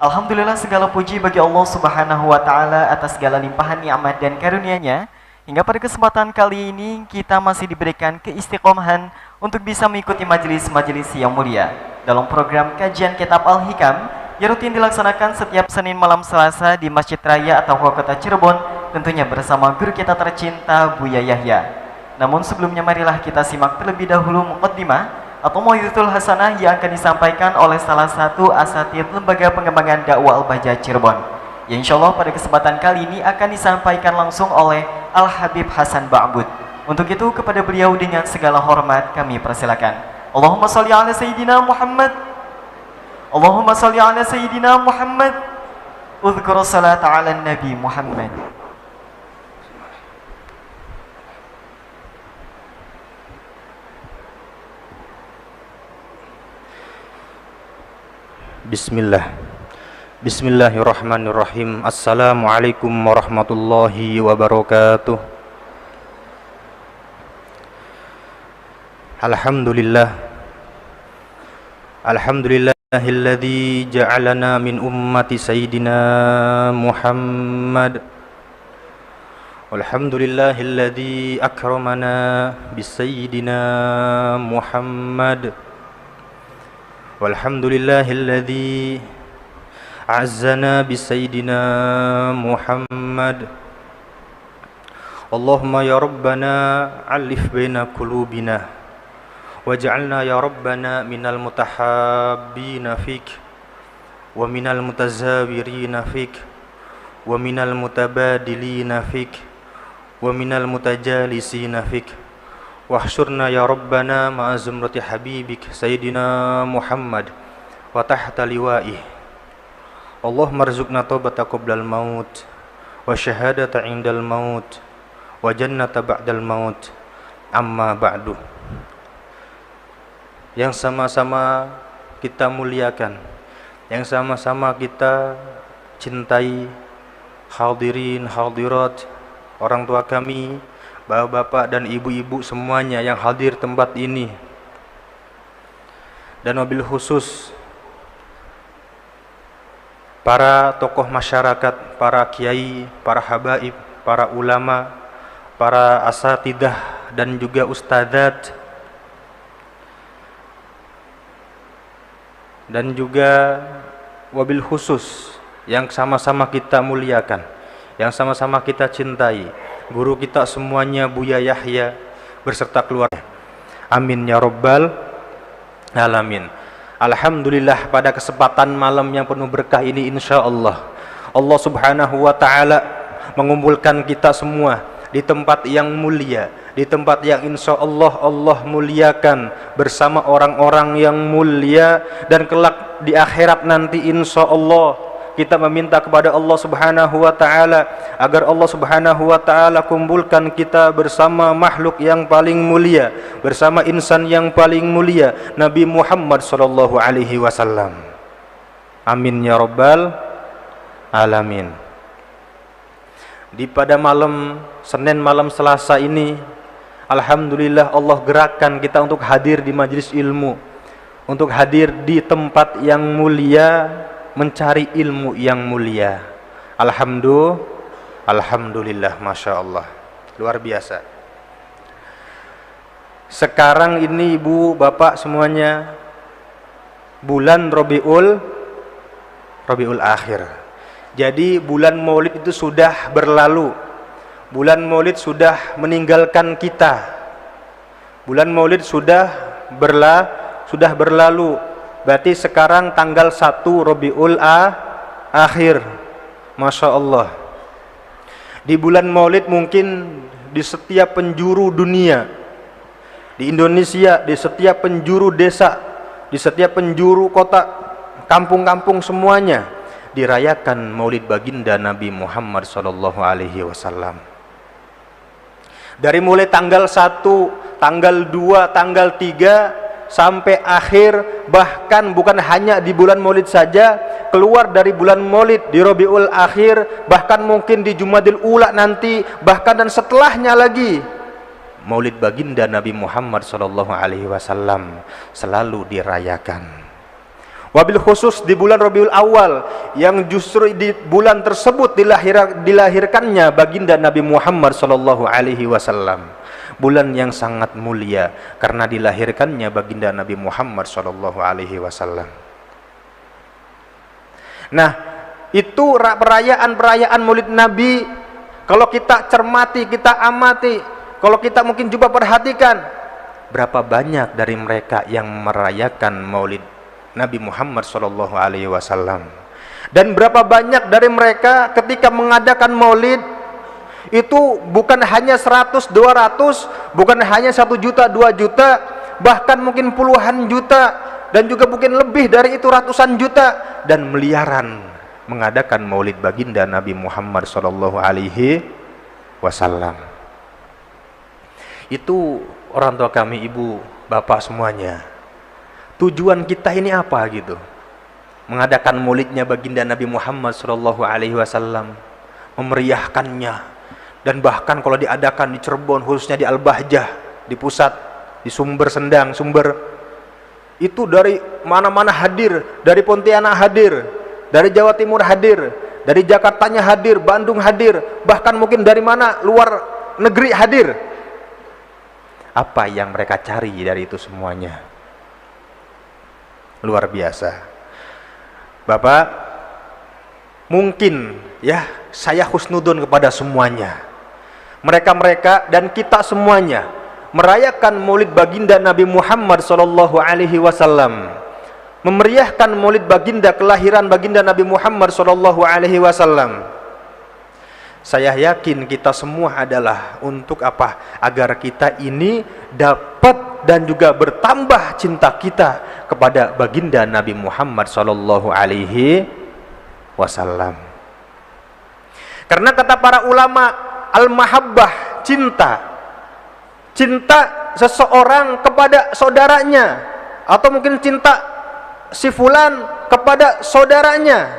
Alhamdulillah, segala puji bagi Allah Subhanahu wa taala atas segala limpahan nikmat dan karunia-Nya. Hingga pada kesempatan kali ini kita masih diberikan keistiqomahan untuk bisa mengikuti majelis-majelis yang mulia dalam program kajian Kitab Al-Hikam yang rutin dilaksanakan setiap Senin malam Selasa di Masjid Raya atau Kota Cirebon, tentunya bersama guru kita tercinta Buya Yahya. Namun sebelumnya marilah kita simak terlebih dahulu muqaddimah atau mau'izatul hasanah yang akan disampaikan oleh salah satu asatidz Lembaga Pengembangan Dakwah Al-Bahjah Cirebon, yang insyaallah pada kesempatan kali ini akan disampaikan langsung oleh Al-Habib Hasan Ba'bud. Untuk itu kepada beliau dengan segala hormat kami persilakan. Allahumma shalli ala sayyidina Muhammad. Allahumma shalli ala sayyidina Muhammad. Udhkur salata ala nabi Muhammad. Bismillah. Bismillahirrahmanirrahim. Assalamualaikum warahmatullahi wabarakatuh. Alhamdulillah. Alhamdulillahilladzi ja'alana min ummati sayyidina Muhammad. Walhamdulillahilladzi akramana bisayyidina Muhammad. Walhamdulillahilladzi a'azzana bisayyidina Muhammad. Allahumma ya Rabbana alif baina qulubina waj'alna ya Rabbana minal mutahabbina fik wa minal mutazawirina fik wa minal mutabadilina fik wa minal mutajalisina fik. Wahsyurna ya Rabbana ma'a zumrati habibik Sayyidina Muhammad wa tahta liwa'ih. Allahumma rzuqna taubata qoblal maut wa syahadata indal maut wa jannata ba'dal maut. Amma ba'du. Yang sama-sama kita muliakan, yang sama-sama kita cintai, hadirin hadirat, orang tua kami, bapak-bapak dan ibu-ibu semuanya yang hadir tempat ini, dan wabil khusus para tokoh masyarakat, para kiai, para habaib, para ulama, para asatidah dan juga ustadzat, dan juga wabil khusus yang sama-sama kita muliakan, yang sama-sama kita cintai, guru kita semuanya Buya Yahya berserta keluarga. Amin ya rabbal alamin. Alhamdulillah, pada kesempatan malam yang penuh berkah ini insyaallah Allah Subhanahu wa taala mengumpulkan kita semua di tempat yang mulia, di tempat yang insyaallah Allah muliakan bersama orang-orang yang mulia, dan kelak di akhirat nanti insyaallah kita meminta kepada Allah Subhanahu wa taala agar Allah Subhanahu wa taala kumpulkan kita bersama makhluk yang paling mulia, bersama insan yang paling mulia, Nabi Muhammad sallallahu alaihi wasallam. Amin ya rabbal alamin. Di pada malam Senin malam Selasa ini, alhamdulillah Allah gerakkan kita untuk hadir di majelis ilmu, untuk hadir di tempat yang mulia, mencari ilmu yang mulia. Alhamdulillah, Masya Allah, luar biasa. Sekarang ini ibu bapak semuanya bulan Rabiul Akhir. Jadi bulan Maulid itu sudah berlalu. Bulan Maulid sudah meninggalkan kita. Bulan Maulid sudah berlalu. Berarti sekarang tanggal 1 Rabiul Akhir. Masya Allah. Di bulan Maulid mungkin di setiap penjuru dunia, di Indonesia, di setiap penjuru desa, di setiap penjuru kota, kampung-kampung semuanya dirayakan Maulid baginda Nabi Muhammad sallallahu alaihi wasallam. Dari mulai tanggal 1, tanggal 2, tanggal 3 sampai akhir, bahkan bukan hanya di bulan Maulid saja, keluar dari bulan Maulid di Rabiul Akhir, bahkan mungkin di Jumadil Ula nanti, bahkan dan setelahnya lagi, Maulid baginda Nabi Muhammad sallallahu alaihi wasallam selalu dirayakan. Wabil khusus di bulan Rabiul Awal, yang justru di bulan tersebut dilahirkannya baginda Nabi Muhammad sallallahu alaihi wasallam. Bulan yang sangat mulia karena dilahirkannya baginda Nabi Muhammad sallallahu alaihi wasallam. Nah, itu perayaan-perayaan Maulid Nabi. Kalau kita cermati, kita amati, kalau kita mungkin coba perhatikan, berapa banyak dari mereka yang merayakan Maulid Nabi Muhammad sallallahu alaihi wasallam, dan berapa banyak dari mereka ketika mengadakan Maulid itu bukan hanya 100, 200, bukan hanya 1 juta, 2 juta, bahkan mungkin puluhan juta, dan juga mungkin lebih dari itu ratusan juta, dan miliaran mengadakan Maulid baginda Nabi Muhammad sallallahu alaihi wasallam. Itu orang tua kami, ibu, bapak semuanya. Tujuan kita ini apa gitu? Mengadakan maulidnya baginda Nabi Muhammad sallallahu alaihi wasallam, memeriahkannya, dan bahkan kalau diadakan di Cirebon, khususnya di Al-Bahjah, di pusat, di Sumber Sendang, Sumber, itu dari mana-mana hadir, dari Pontianak hadir, dari Jawa Timur hadir, dari Jakartanya hadir, Bandung hadir, bahkan mungkin dari mana luar negeri hadir. Apa yang mereka cari dari itu semuanya? Luar biasa. Bapak, mungkin ya saya husnudon kepada semuanya, mereka-mereka dan kita semuanya merayakan Maulid baginda Nabi Muhammad sallallahu alaihi wasallam, memeriahkan Maulid baginda, kelahiran baginda Nabi Muhammad sallallahu alaihi wasallam. Saya yakin kita semua adalah untuk apa? Agar kita ini dapat dan juga bertambah cinta kita kepada baginda Nabi Muhammad sallallahu alaihi wasallam. Karena kata para ulama, al-mahabbah, cinta seseorang kepada saudaranya, atau mungkin cinta si fulan kepada saudaranya,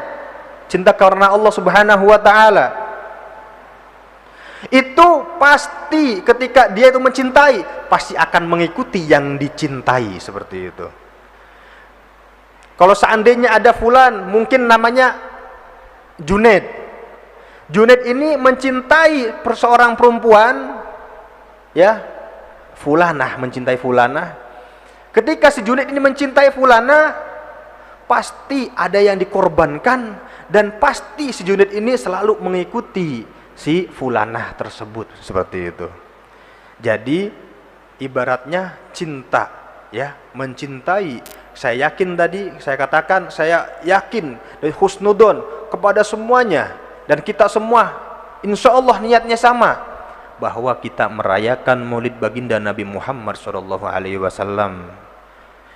cinta karena Allah Subhanahu wa taala, itu pasti ketika dia itu mencintai, pasti akan mengikuti yang dicintai, seperti itu. Kalau seandainya ada fulan, mungkin namanya Junaid. Junaid ini mencintai seorang perempuan, ya, fulanah, mencintai fulanah. Ketika si Junaid ini mencintai fulanah, pasti ada yang dikorbankan, dan pasti si Junaid ini selalu mengikuti si fulanah tersebut, seperti itu. Jadi ibaratnya cinta, ya, mencintai. Saya yakin tadi saya katakan, saya yakin dan husnudon kepada semuanya, dan kita semua insya Allah niatnya sama, bahwa kita merayakan Maulid baginda Nabi Muhammad sallallahu alaihi wasallam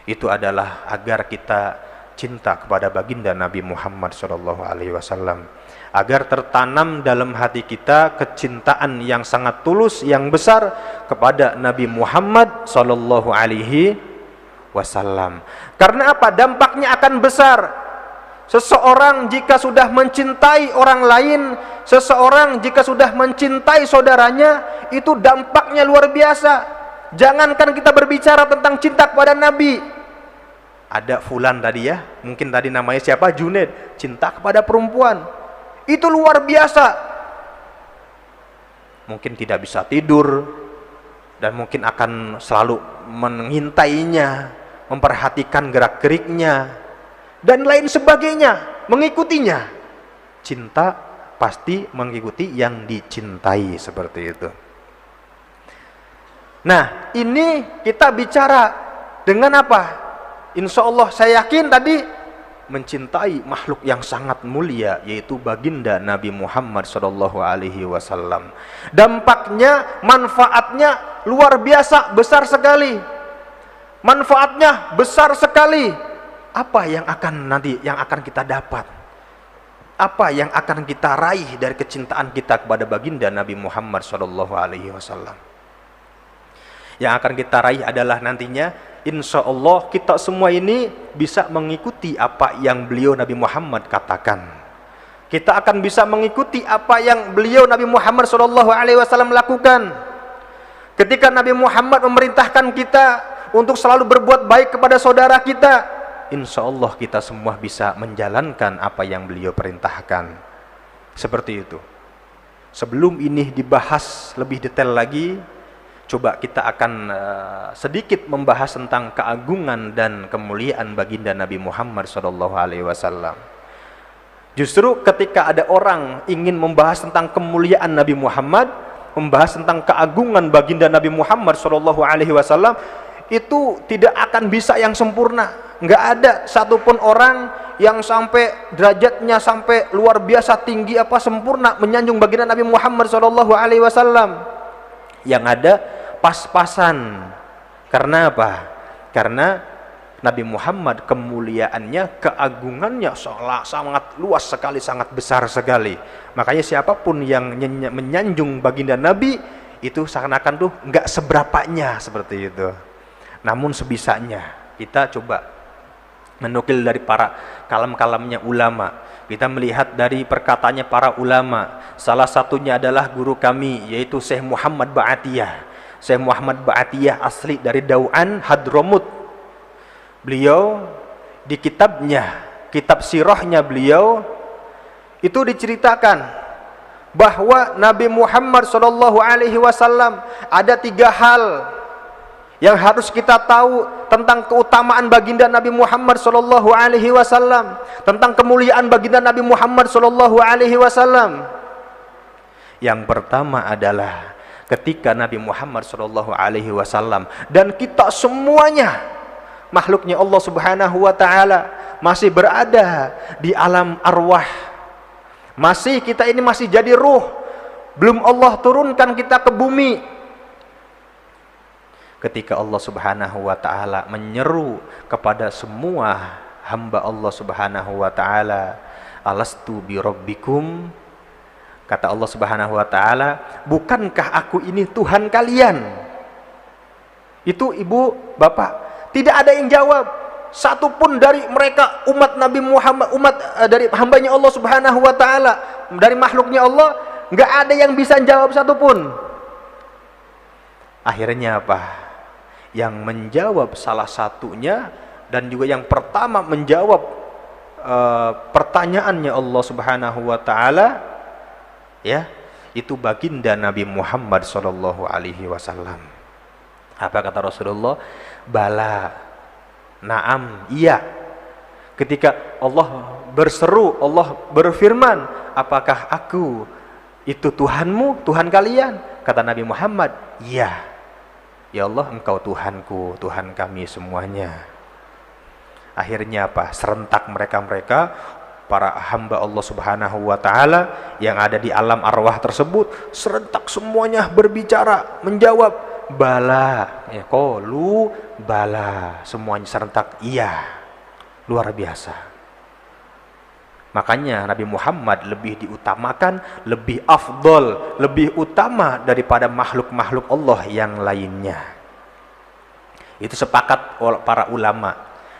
itu adalah agar kita cinta kepada baginda Nabi Muhammad sallallahu alaihi wasallam, agar tertanam dalam hati kita kecintaan yang sangat tulus, yang besar kepada Nabi Muhammad sallallahu alaihi wasallam. Karena apa? Dampaknya akan besar. Seseorang jika sudah mencintai orang lain, seseorang jika sudah mencintai saudaranya, itu dampaknya luar biasa. Jangankan kita berbicara tentang cinta kepada Nabi, ada fulan tadi, ya, mungkin tadi namanya siapa, Junaid, cinta kepada perempuan, itu luar biasa. Mungkin tidak bisa tidur, dan mungkin akan selalu mengintainya, memperhatikan gerak-geriknya, dan lain sebagainya, mengikutinya. Cinta pasti mengikuti yang dicintai, seperti itu. Nah, ini kita bicara dengan apa? Insya Allah saya yakin tadi mencintai makhluk yang sangat mulia, yaitu baginda Nabi Muhammad sallallahu alaihi wasallam. Dampaknya, manfaatnya luar biasa, besar sekali. Manfaatnya besar sekali. Apa yang akan kita dapat? Apa yang akan kita raih dari kecintaan kita kepada baginda Nabi Muhammad sallallahu alaihi wasallam? Yang akan kita raih adalah nantinya insya Allah kita semua ini bisa mengikuti apa yang beliau Nabi Muhammad katakan. Kita akan bisa mengikuti apa yang beliau Nabi Muhammad SAW lakukan. Ketika Nabi Muhammad memerintahkan kita untuk selalu berbuat baik kepada saudara kita, insya Allah kita semua bisa menjalankan apa yang beliau perintahkan. Seperti itu. Sebelum ini dibahas lebih detail lagi, coba kita akan sedikit membahas tentang keagungan dan kemuliaan baginda Nabi Muhammad SAW. Justru ketika ada orang ingin membahas tentang kemuliaan Nabi Muhammad, membahas tentang keagungan baginda Nabi Muhammad SAW, itu tidak akan bisa yang sempurna. Nggak ada satupun orang yang sampai derajatnya sampai luar biasa tinggi apa sempurna menyanjung baginda Nabi Muhammad SAW. Yang ada pas-pasan. Karena apa? Karena Nabi Muhammad kemuliaannya, keagungannya sangat luas sekali, sangat besar sekali. Makanya siapapun yang menyanjung baginda Nabi itu seakan-akan tuh nggak seberapanya, seperti itu. Namun sebisanya kita coba menukil dari para kalam-kalamnya ulama. Kita melihat dari perkataannya para ulama. Salah satunya adalah guru kami, yaitu Syekh Muhammad Ba'atiyah. Syekh Muhammad Ba'atiyah asli dari Dau'an, Hadramut. Beliau di kitabnya, kitab sirahnya beliau, itu diceritakan bahwa Nabi Muhammad SAW ada 3 hal yang harus kita tahu tentang keutamaan baginda Nabi Muhammad SAW, tentang kemuliaan baginda Nabi Muhammad SAW. Yang pertama adalah ketika Nabi Muhammad SAW dan kita semuanya makhluknya Allah Subhanahu wa taala masih berada di alam arwah. Kita ini masih jadi ruh. Belum Allah turunkan kita ke bumi. Ketika Allah Subhanahu wa taala menyeru kepada semua hamba Allah Subhanahu wa taala, alastu bi rabbikum, kata Allah Subhanahu wa taala, bukankah aku ini Tuhan kalian? Itu ibu, bapak, tidak ada yang jawab. Satupun dari mereka umat Nabi Muhammad, dari hambanya Allah Subhanahu wa taala, dari makhluknya Allah, nggak ada yang bisa jawab satupun. Akhirnya apa? Yang menjawab salah satunya dan juga yang pertama menjawab pertanyaannya Allah Subhanahu wa taala, ya, itu baginda Nabi Muhammad SAW. Apa kata Rasulullah? Bala, naam, iya. Ketika Allah berseru, Allah berfirman, apakah aku itu Tuhanmu, Tuhan kalian? Kata Nabi Muhammad, iya. Ya Allah, engkau Tuhanku, Tuhan kami semuanya. Akhirnya apa? Serentak mereka para hamba Allah Subhanahu wa taala yang ada di alam arwah tersebut, serentak semuanya berbicara, menjawab bala, ya, qalu bala, semuanya serentak iya. Luar biasa. Makanya Nabi Muhammad lebih diutamakan, lebih afdol, lebih utama daripada makhluk-makhluk Allah yang lainnya. Itu sepakat para ulama.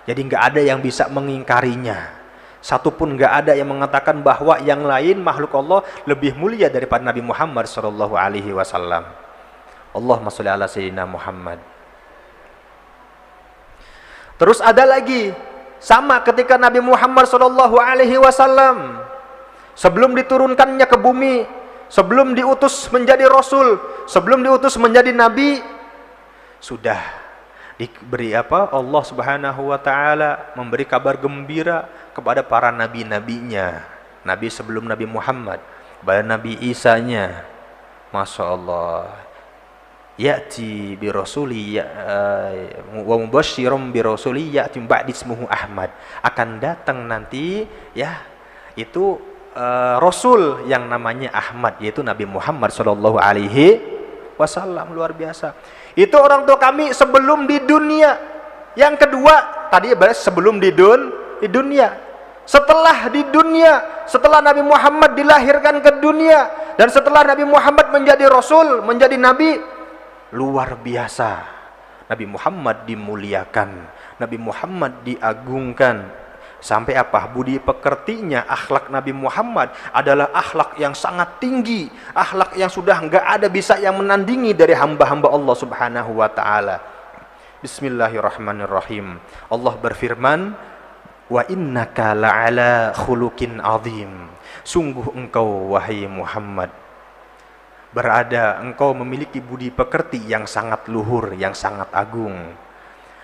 Jadi nggak ada yang bisa mengingkarinya. Satupun nggak ada yang mengatakan bahwa yang lain makhluk Allah lebih mulia daripada Nabi Muhammad SAW. Allahumma sholli ala sayyidina Muhammad. Terus ada lagi, sama ketika Nabi Muhammad SAW sebelum diturunkannya ke bumi, sebelum diutus menjadi Rasul, sebelum diutus menjadi Nabi, sudah diberi apa? Allah Subhanahu wa taala memberi kabar gembira kepada para nabi-nabinya. Nabi sebelum Nabi Muhammad, kepada Nabi Isa-nya. Masya Allah. Ya'ti bi rasuli wa mubasysyiran bi rasuli ya'ti ba'di ismuhu Ahmad. Akan datang nanti, ya, itu Rasul yang namanya Ahmad, yaitu Nabi Muhammad sallallahu alaihi wasallam. Luar biasa. Itu orang tua kami sebelum di dunia. Yang kedua, tadi bahas sebelum di dunia. Setelah di dunia, setelah Nabi Muhammad dilahirkan ke dunia, dan setelah Nabi Muhammad menjadi Rasul, menjadi Nabi, luar biasa. Nabi Muhammad dimuliakan, Nabi Muhammad diagungkan. Sampai apa? Budi pekertinya, akhlak Nabi Muhammad adalah akhlak yang sangat tinggi, akhlak yang sudah nggak ada bisa yang menandingi dari hamba-hamba Allah Subhanahu wa taala. Bismillahirrahmanirrahim. Allah berfirman, Wa innaka la'ala khuluqin azim. Sungguh engkau wahai Muhammad engkau memiliki budi pekerti yang sangat luhur, yang sangat agung.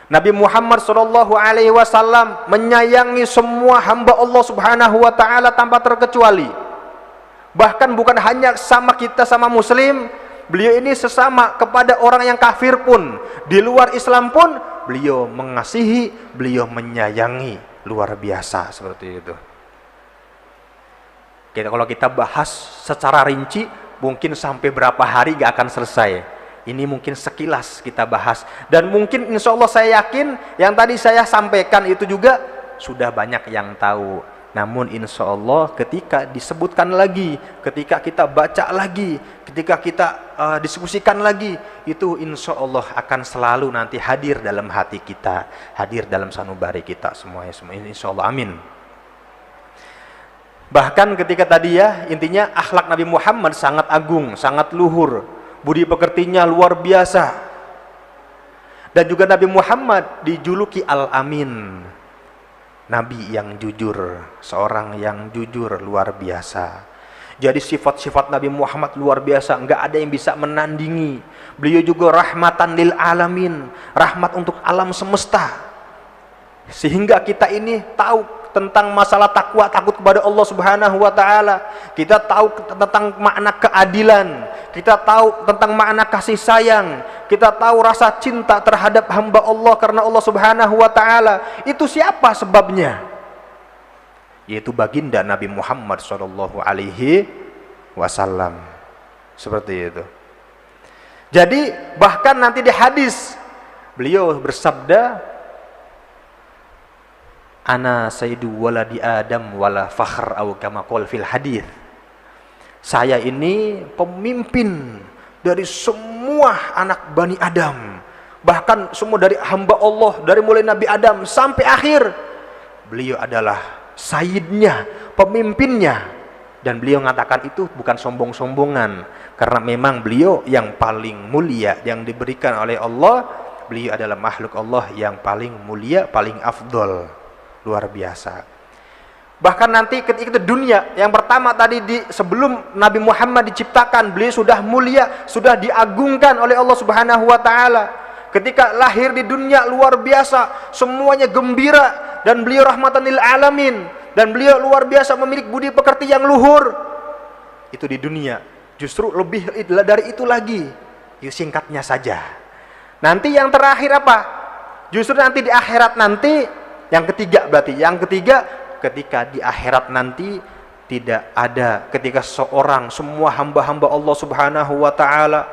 Nabi Muhammad SAW menyayangi semua hamba Allah Subhanahu wa taala tanpa terkecuali. Bahkan bukan hanya sama kita sama muslim, beliau ini sesama kepada orang yang kafir pun, di luar Islam pun beliau mengasihi, beliau menyayangi, luar biasa seperti itu. Kalau kita bahas secara rinci mungkin sampai berapa hari gak akan selesai. Ini mungkin sekilas kita bahas, dan mungkin insya Allah saya yakin yang tadi saya sampaikan itu juga sudah banyak yang tahu. Namun insya Allah ketika disebutkan lagi, ketika kita baca lagi, ketika kita diskusikan lagi, itu insya Allah akan selalu nanti hadir dalam hati kita, hadir dalam sanubari kita semuanya, insya Allah, amin. Bahkan ketika tadi ya, intinya akhlak Nabi Muhammad sangat agung, sangat luhur, budi pekertinya luar biasa. Dan juga Nabi Muhammad dijuluki Al-Amin, Nabi yang jujur, seorang yang jujur luar biasa. Jadi sifat-sifat Nabi Muhammad luar biasa, enggak ada yang bisa menandingi. Beliau juga rahmatan lil alamin, rahmat untuk alam semesta. Sehingga kita ini tahu tentang masalah takwa, takut kepada Allah Subhanahu wa taala. Kita tahu tentang makna keadilan, kita tahu tentang makna kasih sayang, kita tahu rasa cinta terhadap hamba Allah karena Allah Subhanahu wa taala. Itu siapa sebabnya? Yaitu baginda Nabi Muhammad sallallahu alaihi wasallam. Seperti itu. Jadi bahkan nanti di hadis beliau bersabda, ana sayyidu waladi adam wala fakhr, atau kama qala fil hadis. Saya ini pemimpin dari semua anak Bani Adam, bahkan semua dari hamba Allah, dari mulai Nabi Adam sampai akhir. Beliau adalah sayyidnya, pemimpinnya. Dan beliau mengatakan itu bukan sombong-sombongan, karena memang beliau yang paling mulia yang diberikan oleh Allah. Beliau adalah makhluk Allah yang paling mulia, paling afdol. Luar biasa. Bahkan nanti ketika dunia yang pertama tadi sebelum Nabi Muhammad diciptakan, beliau sudah mulia, sudah diagungkan oleh Allah Subhanahu wa taala. Ketika lahir di dunia luar biasa, semuanya gembira, dan beliau rahmatan lil alamin, dan beliau luar biasa memiliki budi pekerti yang luhur. Itu di dunia. Justru lebih dari itu lagi. Yuk singkatnya saja. Nanti yang terakhir apa? Justru nanti di akhirat nanti. Yang ketiga berarti, yang ketiga ketika di akhirat nanti tidak ada, ketika semua hamba-hamba Allah Subhanahu wa taala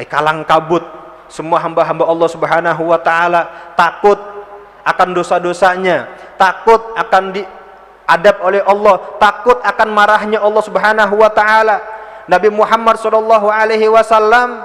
kalang kabut, semua hamba-hamba Allah Subhanahu wa taala takut akan dosa-dosanya, takut akan diadab oleh Allah, takut akan marahnya Allah Subhanahu wa taala. Nabi Muhammad sallallahu alaihi wasallam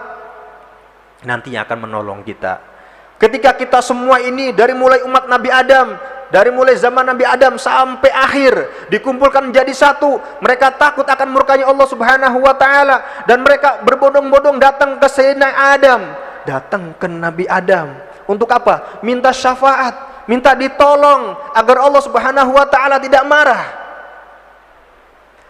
nantinya akan menolong kita. Ketika kita semua ini dari mulai umat Nabi Adam, dari mulai zaman Nabi Adam sampai akhir dikumpulkan menjadi satu, mereka takut akan murkanya Allah Subhanahu wa taala, dan mereka berbondong-bondong datang ke Sayyidina Adam, datang ke Nabi Adam untuk apa? Minta syafaat, minta ditolong agar Allah Subhanahu wa taala tidak marah.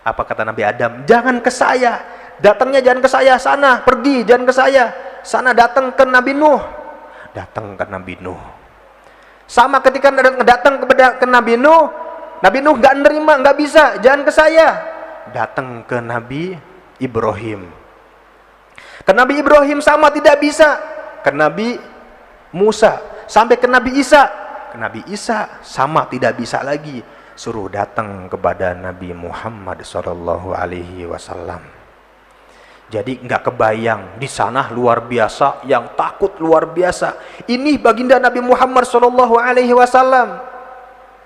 Apa kata Nabi Adam? Jangan ke saya, datangnya jangan ke saya, sana pergi, jangan ke saya, sana datang ke Nabi Nuh. Datang ke Nabi Nuh. Sama ketika datang ke Nabi Nuh nggak nerima, nggak bisa, jangan ke saya. Datang ke Nabi Ibrahim. Ke Nabi Ibrahim sama tidak bisa. Ke Nabi Musa, sampai ke Nabi Isa. Ke Nabi Isa sama tidak bisa lagi. Suruh datang kepada Nabi Muhammad sallallahu alaihi wasallam. Jadi nggak kebayang di sana luar biasa, yang takut luar biasa. Ini baginda Nabi Muhammad sallallahu alaihi wasallam.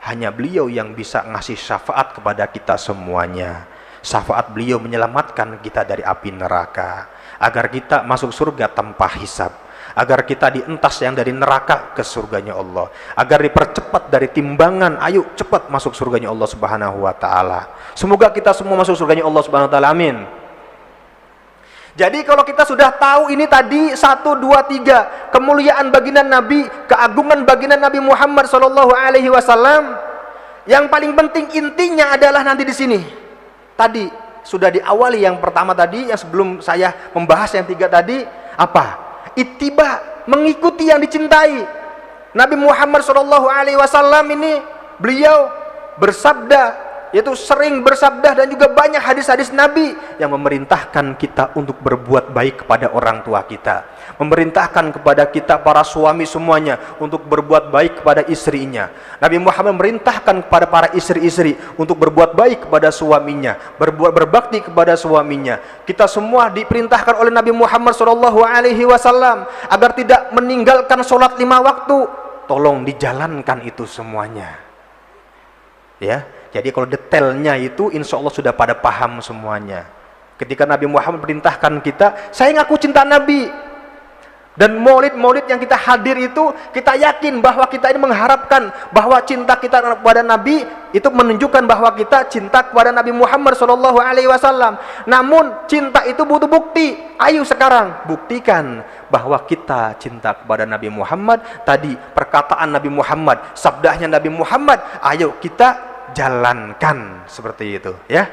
Hanya beliau yang bisa ngasih syafaat kepada kita semuanya. Syafaat beliau menyelamatkan kita dari api neraka, agar kita masuk surga tanpa hisab, agar kita dientas yang dari neraka ke surganya Allah, agar dipercepat dari timbangan. Ayo cepat masuk surganya Allah Subhanahu wa taala. Semoga kita semua masuk surganya Allah Subhanahu wa taala, amin. Jadi kalau kita sudah tahu ini tadi 1, 2, 3 kemuliaan baginda Nabi, keagungan baginda Nabi Muhammad sallallahu alaihi wasallam, Yang paling penting intinya adalah nanti di sini. Tadi sudah diawali yang pertama tadi, yang sebelum saya membahas yang 3 tadi, apa? Ittiba, mengikuti yang dicintai. Nabi Muhammad SAW ini beliau bersabda, yaitu sering bersabda dan juga banyak hadis-hadis Nabi yang memerintahkan kita untuk berbuat baik kepada orang tua kita, memerintahkan kepada kita para suami semuanya untuk berbuat baik kepada istrinya. Nabi Muhammad memerintahkan kepada para istri-istri untuk berbuat baik kepada suaminya, berbakti kepada suaminya. Kita semua diperintahkan oleh Nabi Muhammad SAW agar tidak meninggalkan sholat 5 waktu. Tolong dijalankan itu semuanya, ya. Jadi kalau detailnya itu insya Allah sudah pada paham semuanya. Ketika Nabi Muhammad perintahkan kita, saya ngaku cinta Nabi. Dan maulid-maulid yang kita hadir itu, kita yakin bahwa kita ini mengharapkan bahwa cinta kita kepada Nabi itu menunjukkan bahwa kita cinta kepada Nabi Muhammad SAW. Namun cinta itu butuh bukti. Ayo sekarang buktikan bahwa kita cinta kepada Nabi Muhammad. Tadi perkataan Nabi Muhammad, sabdanya Nabi Muhammad, ayo kita jalankan seperti itu, ya.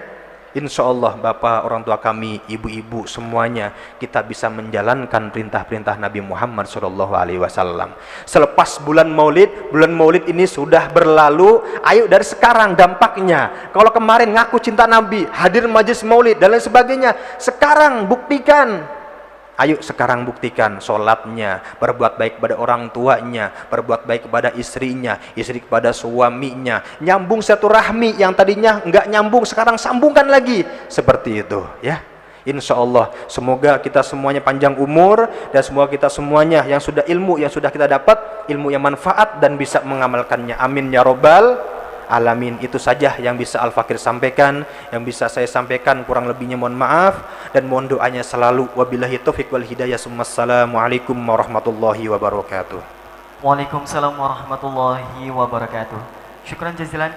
Insya Allah Bapak, orang tua kami, ibu-ibu semuanya, kita bisa menjalankan perintah-perintah Nabi Muhammad SAW. Selepas bulan Maulid ini sudah berlalu. Ayo dari sekarang dampaknya. Kalau kemarin ngaku cinta Nabi, hadir majelis Maulid dan lain sebagainya, sekarang buktikan. Ayo sekarang buktikan sholatnya, berbuat baik kepada orang tuanya, berbuat baik kepada istrinya, istri kepada suaminya, nyambung silaturahmi yang tadinya enggak nyambung, sekarang sambungkan lagi, seperti itu, ya. Insya Allah semoga kita semuanya panjang umur, dan semoga kita semuanya yang sudah ilmu yang sudah kita dapat, ilmu yang manfaat dan bisa mengamalkannya. Amin ya robbal alamin. Itu saja yang bisa Al-Fakir sampaikan, yang bisa saya sampaikan. Kurang lebihnya mohon maaf dan mohon doanya selalu. Wabillahi taufiq wal hidayah. Assalamualaikum warahmatullahi wabarakatuh. Waalaikumsalam warahmatullahi wabarakatuh. Syukran jazilan.